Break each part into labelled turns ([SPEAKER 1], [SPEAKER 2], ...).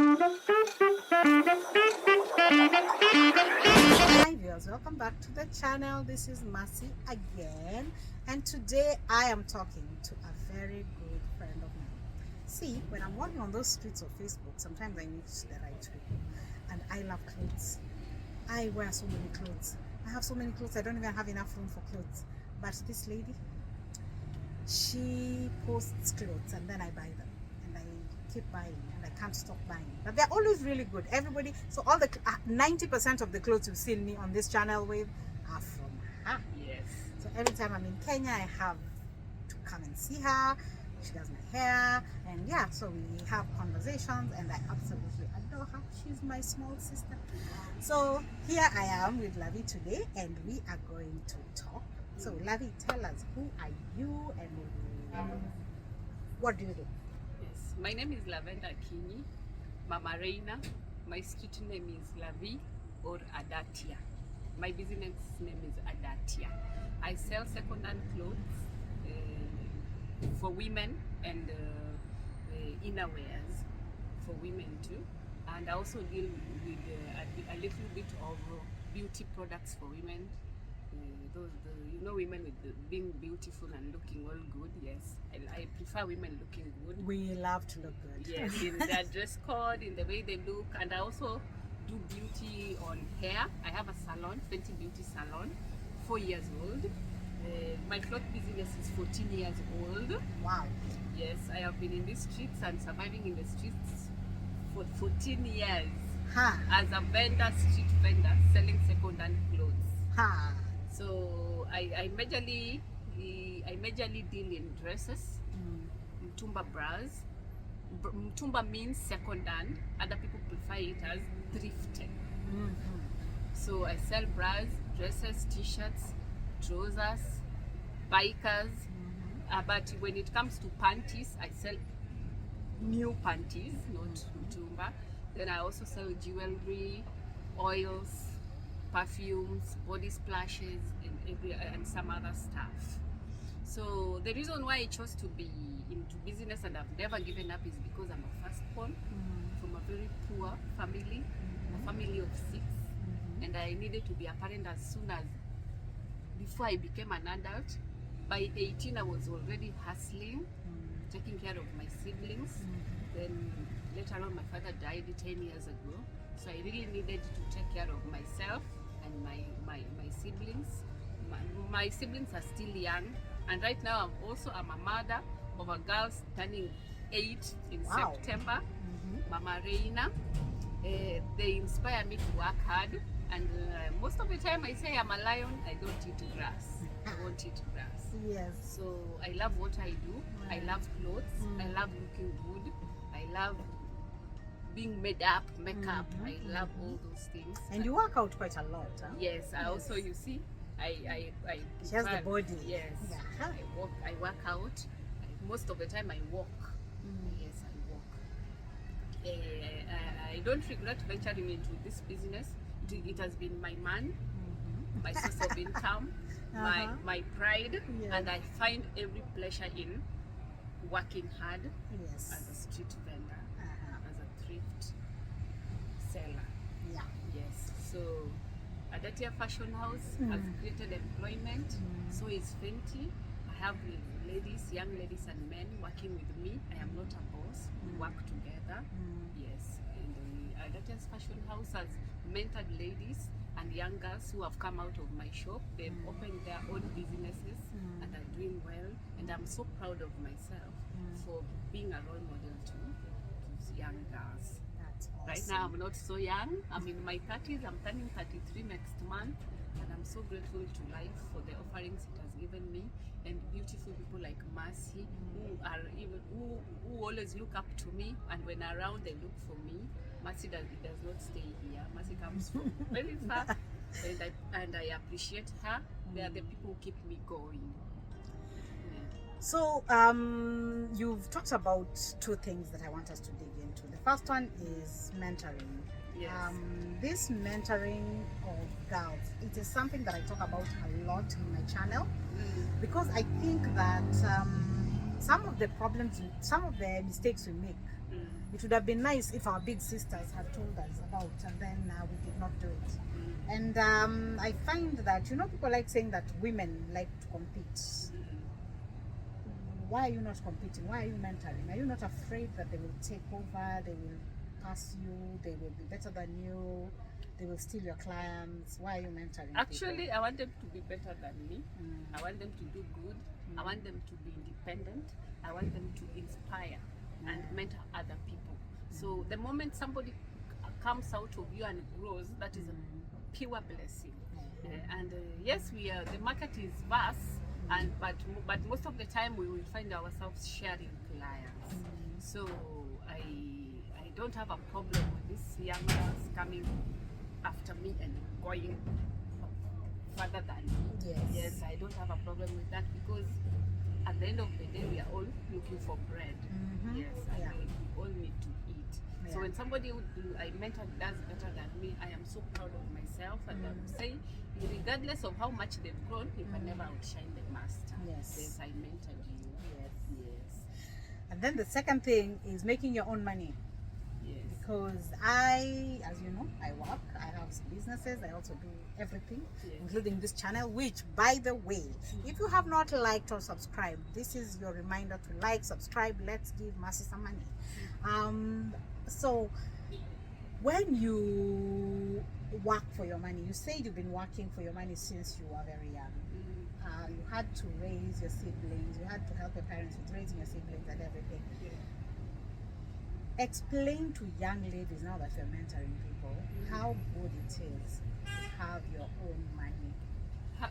[SPEAKER 1] Hi viewers, welcome back to the channel. This is Mercy again, and today I am talking to a very good friend of mine. See, when I'm walking on those streets of Facebook, sometimes I meet the right people, and I love clothes. I wear so many clothes. I have so many clothes, I don't even have enough room for clothes. But this lady, she posts clothes and then I buy them, and I keep buying and I can't stop buying. But they're always really good. Everybody, so all the 90% of the clothes you've seen me on this channel with are from her.
[SPEAKER 2] Yes.
[SPEAKER 1] So every time I'm in Kenya, I have to come and see her. She does my hair, and yeah, so we have conversations, and I absolutely adore her. She's my small sister. So here I am with Lavi today, and we are going to talk. So Lavi, tell us, who are you and what do you do?
[SPEAKER 2] Yes. My name is Lavenda Kinyi, Mama Reina. My street name is Lavi or Adatia. My business name is Adatia. I sell second-hand clothes for women and innerwears for women too. And I also deal with a little bit of beauty products for women. Women with being beautiful and looking all good. Yes, I prefer women looking good.
[SPEAKER 1] We love to look good.
[SPEAKER 2] Yes, in their dress code, in the way they look, and I also do beauty on hair. I have a salon, Fenty Beauty Salon, 4 years old. My cloth business is 14 years old.
[SPEAKER 1] Wow.
[SPEAKER 2] Yes, I have been in the streets and surviving in the streets for 14 years.
[SPEAKER 1] Ha.
[SPEAKER 2] As a vendor, street vendor, selling second-hand clothes.
[SPEAKER 1] Ha.
[SPEAKER 2] So I majorly deal in dresses, mtumba bras. Mtumba means second-hand. Other people prefer it as thrifting. So I sell bras, dresses, t-shirts, trousers, bikers. But when it comes to panties, I sell new panties, not mtumba. Then I also sell jewelry, oils, perfumes, body splashes, and some other stuff. So the reason why I chose to be into business and I've never given up is because I'm a firstborn from a very poor family, a family of 6, and I needed to be a parent as soon as before I became an adult. By 18, I was already hustling, taking care of my siblings. Then later on, my father died 10 years ago, so I really needed to take care of myself and my siblings. My siblings are still young, and right now I'm a mother of a girl turning 8 in September. Mama Reina. They inspire me to work hard, and most of the time I say I'm a lion, I don't eat grass. I won't eat grass.
[SPEAKER 1] Yes.
[SPEAKER 2] So I love what I do. I love clothes. I love looking good. I love being made up, makeup. I love all those things.
[SPEAKER 1] And you work out quite a lot, huh?
[SPEAKER 2] Yes, I also, you see, I
[SPEAKER 1] She has the body.
[SPEAKER 2] Yes.
[SPEAKER 1] Yeah.
[SPEAKER 2] I work out. Most of the time I walk. Yes, I walk. I don't regret venturing into this business. It has been my man, my source of income, my pride,
[SPEAKER 1] Yes.
[SPEAKER 2] and I find every pleasure in working hard
[SPEAKER 1] Yes.
[SPEAKER 2] as a street vendor, as a thrift seller.
[SPEAKER 1] Yeah.
[SPEAKER 2] Yes. So Adatia Fashion House has created employment. So is Fenty. I have ladies, young ladies and men working with me. I am not a boss. We work together. Yes. And Adatia's Fashion House has mentored ladies and young girls who have come out of my shop. They've opened their own businesses and are doing well. And I'm so proud of myself for being a role model to young girls.
[SPEAKER 1] That's awesome.
[SPEAKER 2] Right now I'm not so young. I'm in my 30s. I'm turning 33 next month, and I'm so grateful to life for the offerings it has given me, and beautiful people like Mercy who always look up to me, and when around they look for me. Mercy does not stay here. Mercy comes from very far, and I appreciate her. They are the people who keep me going.
[SPEAKER 1] So you've talked about 2 things that I want us to dig into. The first one is mentoring.
[SPEAKER 2] Yes.
[SPEAKER 1] This mentoring of girls, it is something that I talk about a lot in my channel, because I think that some of the mistakes we make It would have been nice if our big sisters had told us about, and then we did not do it. And I find that, people like saying that women like to compete. Why are you not competing? Why are you mentoring? Are you not afraid that they will take over, they will pass you, they will be better than you, they will steal your clients? Why are you mentoring
[SPEAKER 2] Actually,
[SPEAKER 1] people?
[SPEAKER 2] I want them to be better than me. I want them to do good. I want them to be independent. I want them to inspire and mentor other people. So the moment somebody comes out of you and grows, that is a pure blessing. And yes, the market is vast, but most of the time we will find ourselves sharing clients. So I don't have a problem with these young girls coming after me and going further than me. Yes, I don't have a problem with that, because at the end of the day, we are all looking for bread. Yes, and we all need to eat. So when somebody I mentor does better than me, I am so proud of myself, and I would say, regardless of how much they've grown, you can never outshine the master. Yes, I mentored you. Yes.
[SPEAKER 1] And then the second thing is making your own money. Because I, as you know, I work, I have some businesses, I also do everything, including this channel, which, by the way, if you have not liked or subscribed, this is your reminder to like, subscribe. Let's give Mercy some money. So when you work for your money, you said you've been working for your money since you were very young. You had to raise your siblings, you had to help your parents with raising your siblings and everything. Explain to young ladies, now that you're mentoring people, how good it is to have your own money.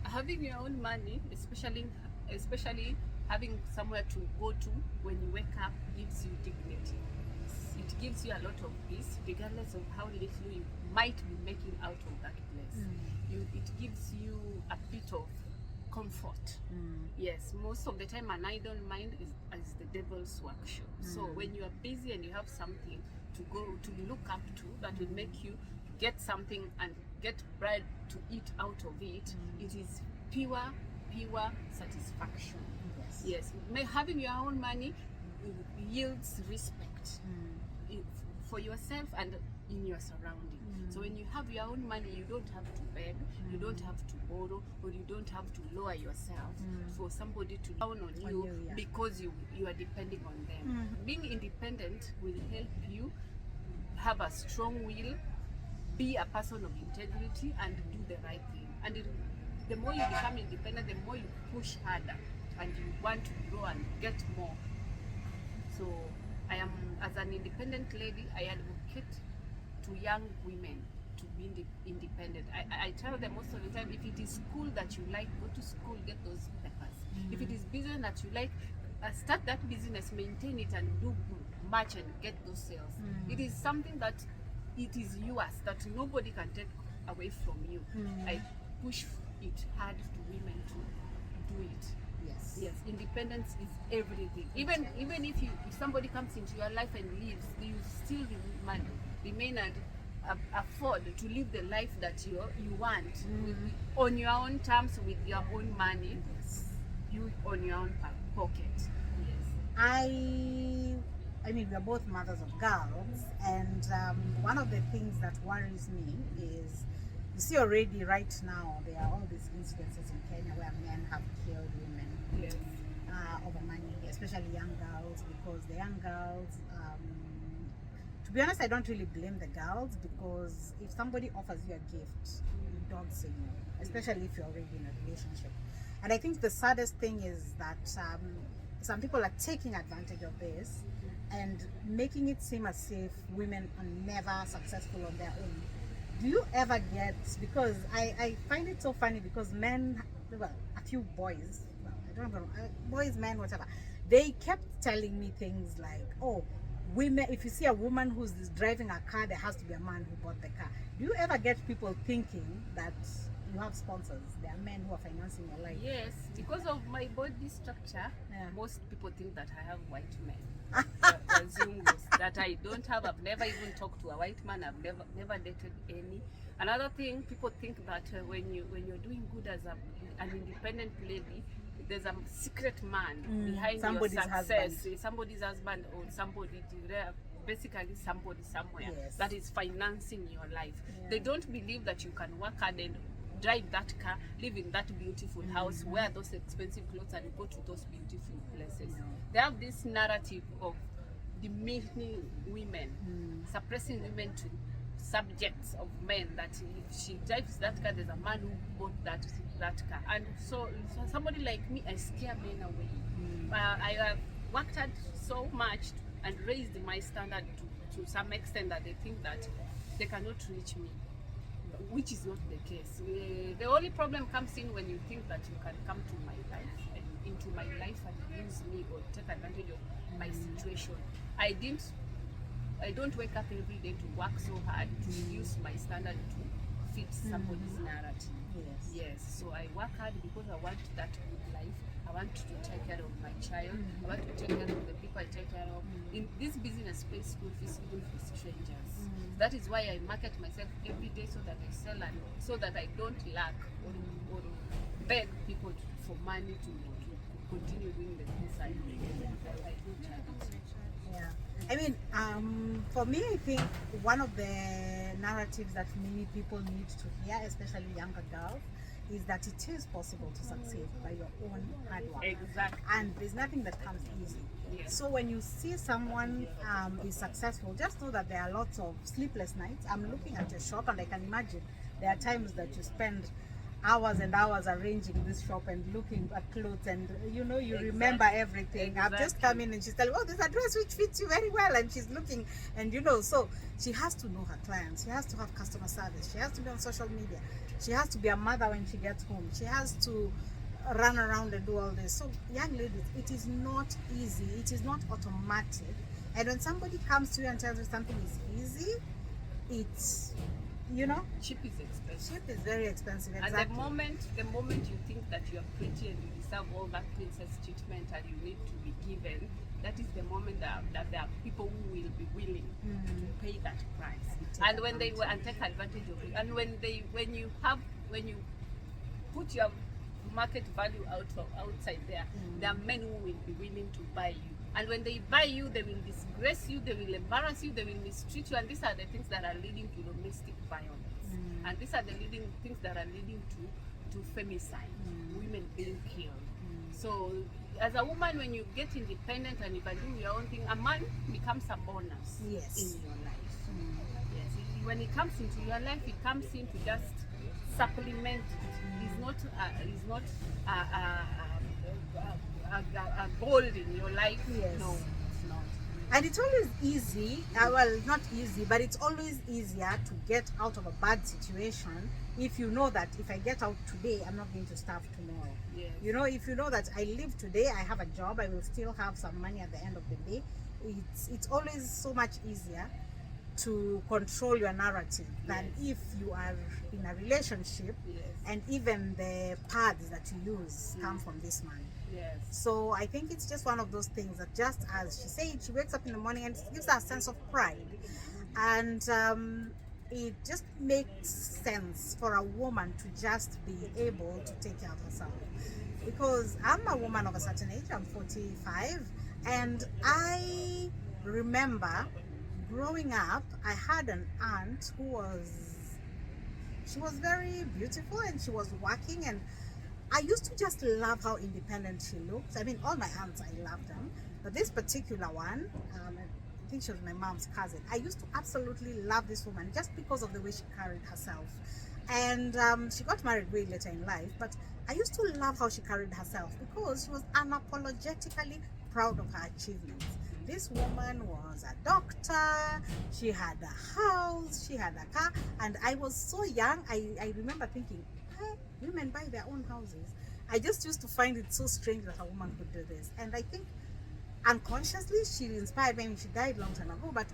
[SPEAKER 2] Having your own money, especially having somewhere to go to when you wake up, gives you dignity. It gives you a lot of peace, regardless of how little you might be making out of that place. It gives you a bit of comfort. Yes, most of the time an idle mind is the devil's workshop. So when you are busy and you have something to go to look up to, that will make you get something and get bread to eat out of it, it is pure satisfaction. Yes, having your own money yields respect for yourself and in your surroundings. So when you have your own money, you don't have to beg, you don't have to borrow, or you don't have to lower yourself for somebody to down on you because you are depending on them. Being independent will help you have a strong will, be a person of integrity, and do the right thing. And the more you become independent, the more you push harder and you want to grow and get more. So I am, as an independent lady, I advocate to young women to be independent. I tell them most of the time, if it is school that you like, go to school, get those papers. If it is business that you like, start that business, maintain it, and do much and get those sales. It is something that it is yours, that nobody can take away from you. I push it hard to women to do it. Yes, independence is everything. Even if somebody comes into your life and leaves, you still remain and afford to live the life that you want on your own terms, with your own money, you on your own pocket.
[SPEAKER 1] I mean, we are both mothers of girls, and one of the things that worries me is, you see already right now, there are all these incidences in Kenya where men have killed women over money, especially young girls, because the young girls, to be honest, I don't really blame the girls, because if somebody offers you a gift, you don't say no, especially if you're already in a relationship. And I think the saddest thing is that some people are taking advantage of this and making it seem as if women are never successful on their own. Do you ever get, because I find it so funny, because men, well, a few boys, well, I don't know, boys, men, whatever, they kept telling me things like, oh, women, if you see a woman who's driving a car, there has to be a man who bought the car. Do you ever get people thinking that you have sponsors? There are men who are financing your life.
[SPEAKER 2] Yes, because of my body structure, most people think that I have white men. Assume that I don't have. I've never even talked to a white man. I've never dated any. Another thing, people think that when you're doing good as an independent lady, there's a secret man behind
[SPEAKER 1] somebody's
[SPEAKER 2] your success,
[SPEAKER 1] husband.
[SPEAKER 2] Somebody's husband or somebody basically somebody somewhere
[SPEAKER 1] Yes.
[SPEAKER 2] that is financing your life.
[SPEAKER 1] Yeah.
[SPEAKER 2] They don't believe that you can work hard and drive that car, live in that beautiful house, wear those expensive clothes, and go to those beautiful places. They have this narrative of demeaning women, suppressing women to subjects of men, that if she drives that car, there's a man who bought that car. And so somebody like me, I scare men away. I have worked hard so much and raised my standard to some extent that they think that they cannot reach me, which is not the case. The only problem comes in when you think that you can come to my life and into my life and use me or take advantage of my situation. I don't wake up every day to work so hard to use my standard to fit somebody's narrative. Yes. So I work hard because I want that good life. I want to take care of my child. I want to take care of the people I take care of. In this business space, school fees even for strangers. That is why I market myself every day, so that I sell and so that I don't lack or beg people for money to continue doing the things I do.
[SPEAKER 1] Yeah. I mean, for me, I think one of the narratives that many people need to hear, especially younger girls, is that it is possible to succeed by your own hard work.
[SPEAKER 2] Exactly.
[SPEAKER 1] And there's nothing that comes easy.
[SPEAKER 2] Yes.
[SPEAKER 1] So when you see someone is successful, just know that there are lots of sleepless nights. I'm looking at your shop and I can imagine there are times that you spend hours and hours arranging this shop and looking at clothes, and you remember everything. I've just come in and she's telling, oh, there's a dress which fits you very well, and she's looking, and so she has to know her clients, she has to have customer service, she has to be on social media, she has to be a mother when she gets home, she has to run around and do all this. So young ladies, it is not easy, it is not automatic, and when somebody comes to you and tells you something is easy, it's
[SPEAKER 2] cheap is expensive.
[SPEAKER 1] cheap is very expensive. Exactly.
[SPEAKER 2] And the moment you think that you are pretty and you deserve all that princess treatment and you need to be given, that is the moment that there are people who will be willing to pay that price. And when they take advantage of it, and when you put your market value outside there, there are men who will be willing to buy you. And when they buy you, they will disgrace you, they will embarrass you, they will mistreat you, and these are the things that are leading to domestic violence. And these are the things that are leading to femicide, women being killed. So as a woman, when you get independent and you can do your own thing, a man becomes a bonus in your life. Yes, when it comes into your life, it comes in to just supplement it. It's not a gold in your life.
[SPEAKER 1] Yes.
[SPEAKER 2] No, it's not.
[SPEAKER 1] And it's always easy, well, not easy, but it's always easier to get out of a bad situation if you know that if I get out today, I'm not going to starve tomorrow.
[SPEAKER 2] Yes.
[SPEAKER 1] If you know that I live today, I have a job, I will still have some money at the end of the day. It's always so much easier to control your narrative than if you are in a relationship and even the paths that you use come from this man.
[SPEAKER 2] Yes.
[SPEAKER 1] So I think it's just one of those things that, just as she said, she wakes up in the morning and it gives her a sense of pride, and it just makes sense for a woman to just be able to take care of herself. Because I'm a woman of a certain age, I'm 45, and I remember growing up, I had an aunt who was very beautiful and she was working, and I used to just love how independent she looked. I mean, all my aunts, I loved them. But this particular one, I think she was my mom's cousin. I used to absolutely love this woman just because of the way she carried herself. And she got married way later in life, but I used to love how she carried herself because she was unapologetically proud of her achievements. This woman was a doctor, she had a house, she had a car, and I was so young, I remember thinking, women buy their own houses. I just used to find it so strange that a woman could do this. And I think unconsciously she inspired me. She died long time ago, but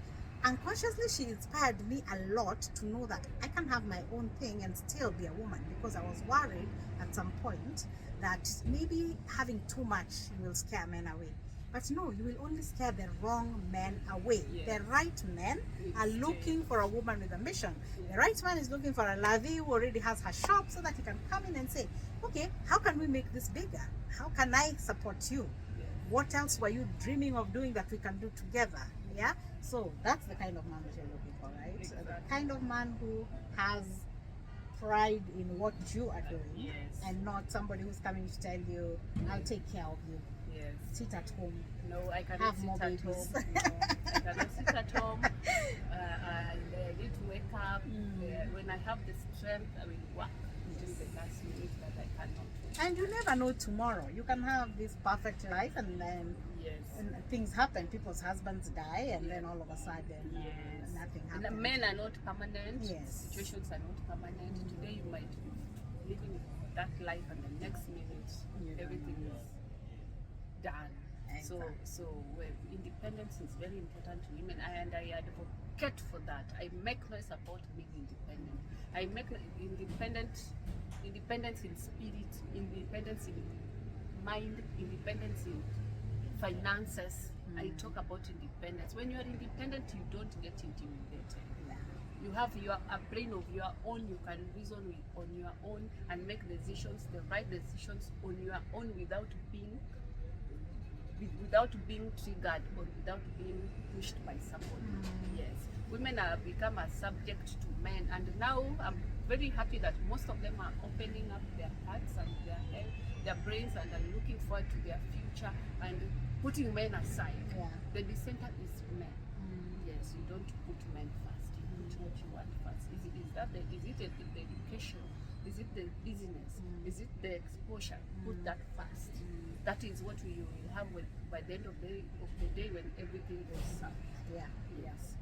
[SPEAKER 1] unconsciously she inspired me a lot to know that I can have my own thing and still be a woman, because I was worried at some point that maybe having too much will scare men away. But no, you will only scare the wrong men away. The right men are looking for a woman with a mission. The right man is looking for a lavie who already has her shop, so that he can come in and say, okay, how can we make this bigger? How can I support you? What else were you dreaming of doing that we can do together? Yeah, so that's the kind of man that you're looking for, right?
[SPEAKER 2] Exactly.
[SPEAKER 1] The kind of man who has pride in what you are doing,
[SPEAKER 2] Yes.
[SPEAKER 1] and not somebody who's coming to tell you, "I'll take care of you."
[SPEAKER 2] Yes.
[SPEAKER 1] Sit at home.
[SPEAKER 2] No, I cannot
[SPEAKER 1] Have
[SPEAKER 2] sit
[SPEAKER 1] more
[SPEAKER 2] at
[SPEAKER 1] babies.
[SPEAKER 2] home. No, I cannot sit at home. I need to wake up. When I have the strength, I will work until the last minute that I cannot.
[SPEAKER 1] And you never know tomorrow. You can have this perfect life, and then
[SPEAKER 2] Yes.
[SPEAKER 1] things happen. People's husbands die, and then all of a sudden,
[SPEAKER 2] Yes.
[SPEAKER 1] nothing
[SPEAKER 2] And
[SPEAKER 1] happens.
[SPEAKER 2] men are not permanent.
[SPEAKER 1] Yes.
[SPEAKER 2] Situations are not permanent. Today you might be living that life, and the next minute everything is done.
[SPEAKER 1] Exactly.
[SPEAKER 2] So well, independence is very important to women, and I advocate for that. I make noise about being independent. I make independence in spirit, independence in mind, independence in finances. I talk about independence. When you are independent, you don't get intimidated. You have a brain of your own. You can reason on your own and make decisions, the right decisions on your own, without being triggered or without being pushed by somebody. Yes, women are become a subject to men, and now I'm very happy that most of them are opening up their hearts and their head, their brains, and are looking forward to their future and putting men aside. The center is men. Yes, you don't put men first. You put what you want first. Is it the education? Is it the business? Is it the exposure? Put that first. That is what you will have by the end of the day when everything goes south.
[SPEAKER 1] Yeah.
[SPEAKER 2] Yes.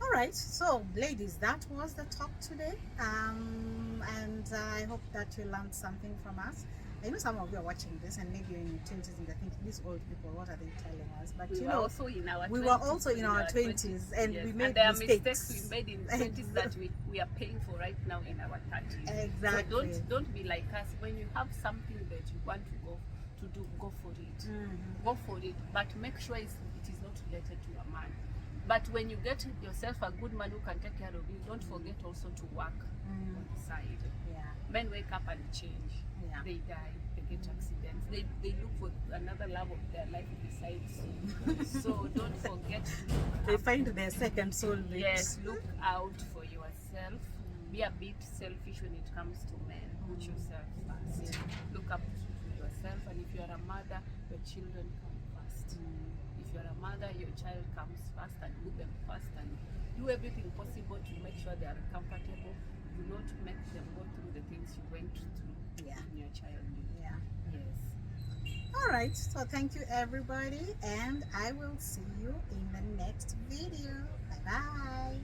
[SPEAKER 1] All right. So, ladies, that was the talk today. And I hope that you learned something from us. I know some of you are watching this, and maybe you're in your 20s and they think, these old people, what are they telling us? But
[SPEAKER 2] We
[SPEAKER 1] you
[SPEAKER 2] were
[SPEAKER 1] know,
[SPEAKER 2] also in our
[SPEAKER 1] we
[SPEAKER 2] 20s,
[SPEAKER 1] were also in our 20s, and
[SPEAKER 2] yes.
[SPEAKER 1] we made
[SPEAKER 2] and there
[SPEAKER 1] mistakes.
[SPEAKER 2] are mistakes we made in 20s that we are paying for right now in our 30s.
[SPEAKER 1] Exactly.
[SPEAKER 2] So don't be like us. When you have something that you want to do, go for it. Go for it, but make sure it is not related to a man. But when you get yourself a good man who can take care of you, don't forget also to work on the side. Men wake up and change. They die, they get accidents, they look for another love of their life besides you. So don't forget to
[SPEAKER 1] They find their second soulmate.
[SPEAKER 2] Yes, look out for yourself. Be a bit selfish when it comes to men. Put yourself first. Look up to yourself, and if you are a mother, your children come first. If you are a mother, your child comes first, and put them first, and do everything possible to make sure they are comfortable. Do not make them go through the things you went through in your childhood. Yes.
[SPEAKER 1] All right. So thank you, everybody, and I will see you in the next video. Bye bye.